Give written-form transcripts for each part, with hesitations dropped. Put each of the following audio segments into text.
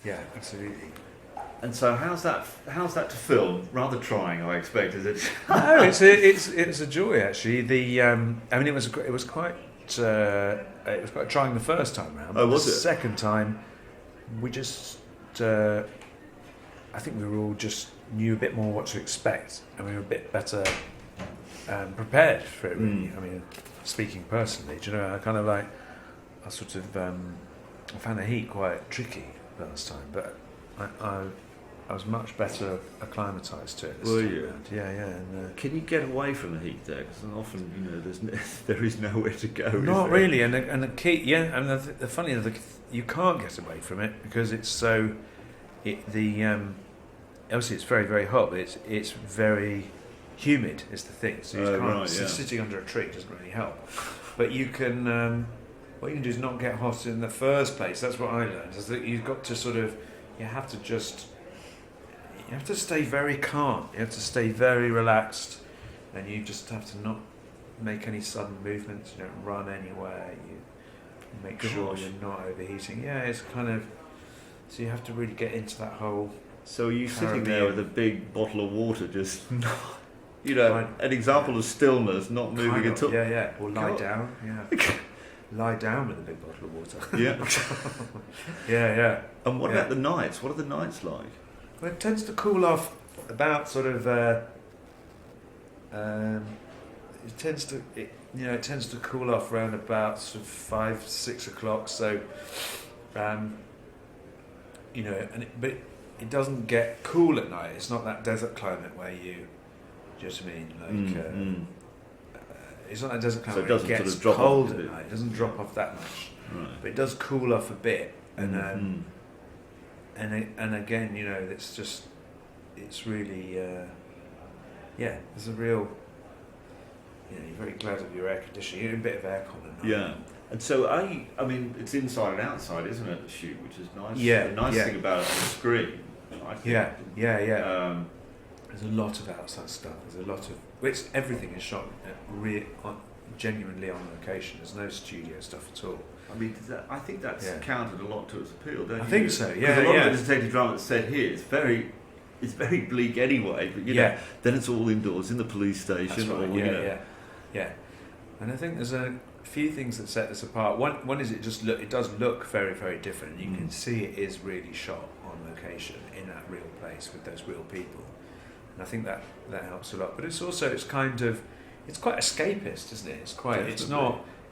Yeah, absolutely. And so how's that to film? Rather trying, I expect, is it? No, it's a joy actually. It was quite trying the first time round. Oh, was the it? Second time, we just I think we were all just knew a bit more what to expect, and we were a bit better prepared for it. Really, I mean, speaking personally, do you know, I found the heat quite tricky last time, but I was much better acclimatised to it. Were you? Yeah. And, can you get away from the heat there? Because often, there is nowhere to go. Not really, and the key, and the funny thing, you can't get away from it because it's so. Obviously it's very, very hot, but it's very humid is the thing. So you can't. Sitting under a tree doesn't really help. But you can. What you can do is not get hot in the first place. That's what I learned. Is that you've got to you have to stay very calm. You have to stay very relaxed, and you just have to not make any sudden movements. You don't run anywhere. You make sure you're not overheating. Yeah, it's kind of. So you have to really get into that whole. So are you sitting there with a big bottle of water, just an example of stillness, not moving at all? Yeah. Or lie down. Yeah. Lie down with a big bottle of water. Yeah. Yeah. And what about the nights? What are the nights like? Well, it tends to cool off about sort of. It tends to cool off around about sort of 5, 6 o'clock. So, but it doesn't get cool at night. It's not that desert climate where you. Do you know what I mean? It's not that desert climate. So it doesn't where it gets sort of drop cold off at night. It doesn't drop off that much. Right. But it does cool off a bit, and again, it's really, there's a real, you're very glad of your air conditioning. You're in a bit of aircon at night. Yeah. And so it's inside and outside, isn't it, the shoot, which is nice. Yeah. The nice thing about it on the screen, I think. Yeah. There's a lot of outside stuff. There's a lot of everything is shot genuinely on location. There's no studio stuff at all. I mean, I think that's counted a lot to its appeal, don't you? I think so. Yeah. Because a lot of the detective drama that's set here is very bleak anyway. But then it's all indoors in the police station. That's right. Yeah. And I think there's a few things that set this apart. One is it does look very, very different. You can see it is really shot on location in that real place with those real people. And I think that helps a lot. But it's also it's quite escapist, isn't it?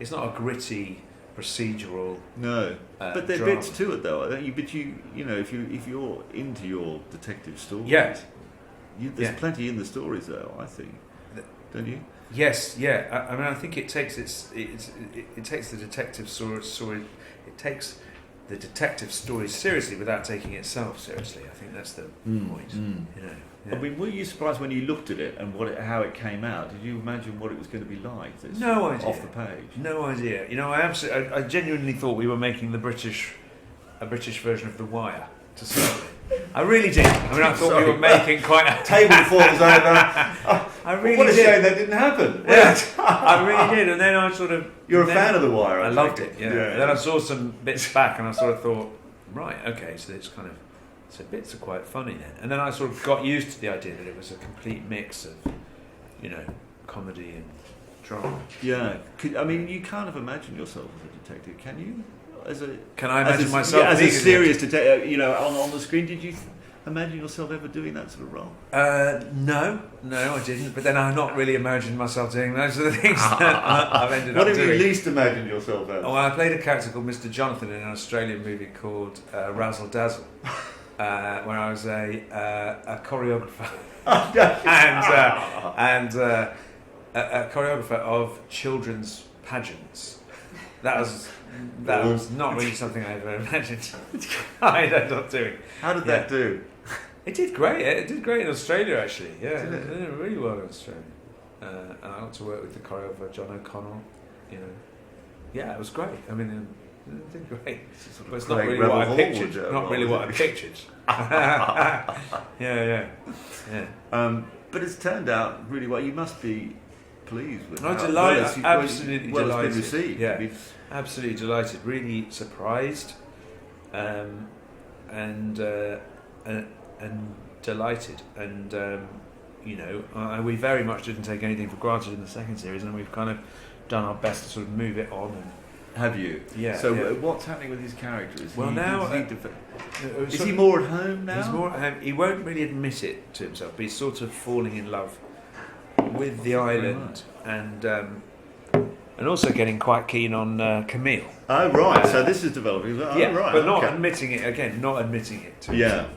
It's not a gritty procedural. No, but there are drama. bits to it though. But if you're into your detective stories, there's plenty in the stories though. I think, don't you? Yes, yeah. I mean, I think it takes it takes the detective story. It takes the detective story seriously without taking itself seriously. I think that's the point. Yeah. I mean, were you surprised when you looked at it and how it came out? Did you imagine what it was going to be like? No idea. Off the page. No idea. I genuinely thought we were making a British version of The Wire to start with. I really did. I mean, I thought we were making quite a table falls over. I really what a did. shame that didn't happen. Yeah, I really did. And then I sort of... You're a fan of The Wire, I loved it, yeah. And then I saw some bits back and I sort of thought, right, okay, so it's kind of... So bits are quite funny then. And then I sort of got used to the idea that it was a complete mix of, comedy and drama. Yeah. You can't imagine yourself as a detective, can you? Can I imagine myself as a serious detective, on the screen? Did you imagine yourself ever doing that sort of role? No, I didn't. But then I'm not really imagining myself doing those are the things that I've ended up doing. What have you least imagined yourself as? Oh, I played a character called Mr. Jonathan in an Australian movie called Razzle Dazzle, where I was a choreographer and a choreographer of children's pageants. That was not really something I ever imagined I ended up doing. How did that do? It did great. It did great in Australia, actually. Yeah, it did really well in Australia. And I got to work with the choreographer, John O'Connell. Yeah, it was great. I mean, it did great. But it's not really what I pictured. Not really what I pictured. Yeah. But it's turned out really well. You must be pleased with it. Absolutely well delighted. It's been received. Yeah, absolutely delighted. Really surprised. and delighted, and we very much didn't take anything for granted in the second series, and we've kind of done our best to sort of move it on. And have you? Yeah. So what's happening with his character? Is he more at home now? He's more at home. He won't really admit it to himself, but he's sort of falling in love with the island, and also getting quite keen on Camille. Oh right, so this is developing. Yeah, right, but not admitting it again. Not admitting it to himself.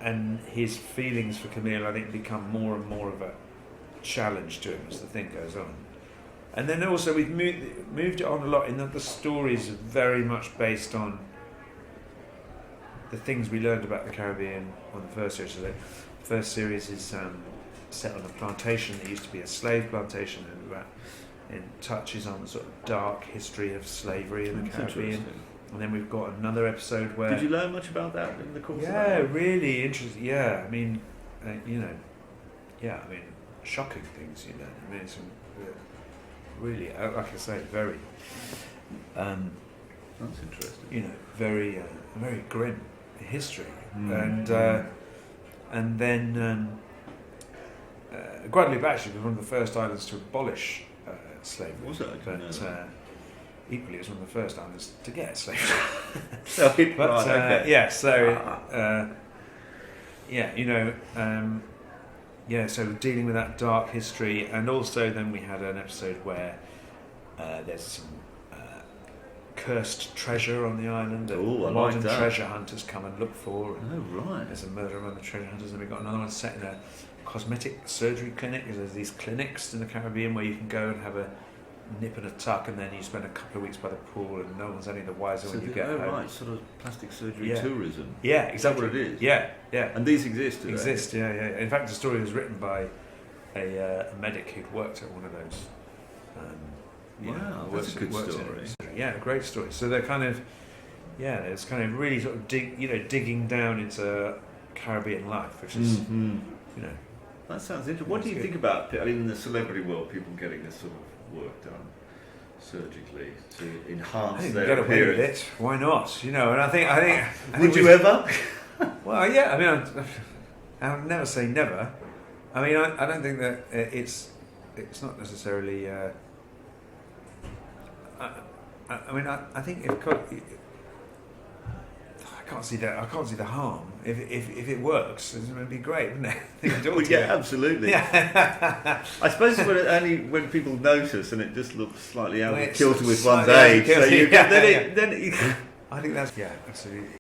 And his feelings for Camille, I think, become more and more of a challenge to him as the thing goes on. And then also we've moved it on a lot in that the stories are very much based on the things we learned about the Caribbean on the first series. So the first series is set on a plantation that used to be a slave plantation, and it touches on the sort of dark history of slavery in the Caribbean. And then we've got another episode where... Did you learn much about that in the course of that? Yeah, really interesting. Yeah, I mean, shocking things, I mean, some really, like I say, very... That's interesting. Very grim history. And then Guadeloupe actually was one of the first islands to abolish slavery. Was it? Equally, it was one of the first islands to get slavery. So dealing with that dark history, and also then we had an episode where there's some cursed treasure on the island, and modern treasure hunters come and look for. There's a murder among the treasure hunters, and we've got another one set in a cosmetic surgery clinic. There's these clinics in the Caribbean where you can go and have a nip and a tuck, and then you spend a couple of weeks by the pool, and no one's any the wiser when you get home. Right, sort of plastic surgery tourism. Yeah, exactly. Is that what it is? Yeah. And these exist, do they? Yeah. In fact, the story was written by a medic who'd worked at one of those. Wow, that's a good story. Yeah, a great story. So they're kind of, it's kind of really sort of digging down into Caribbean life, which is, That sounds interesting. What do you think about, in the celebrity world, people getting this sort of work done surgically to enhance their appearance? Away with it. Why not? And I think. Would you ever? Well, yeah. I mean, I'll never say never. I mean, I don't think that it's not necessarily. I think I can't see the harm. If it works, it would be great, wouldn't it? Absolutely. Yeah. I suppose it's only when people notice and it just looks slightly out of kilter with one's age. So then I think that's absolutely.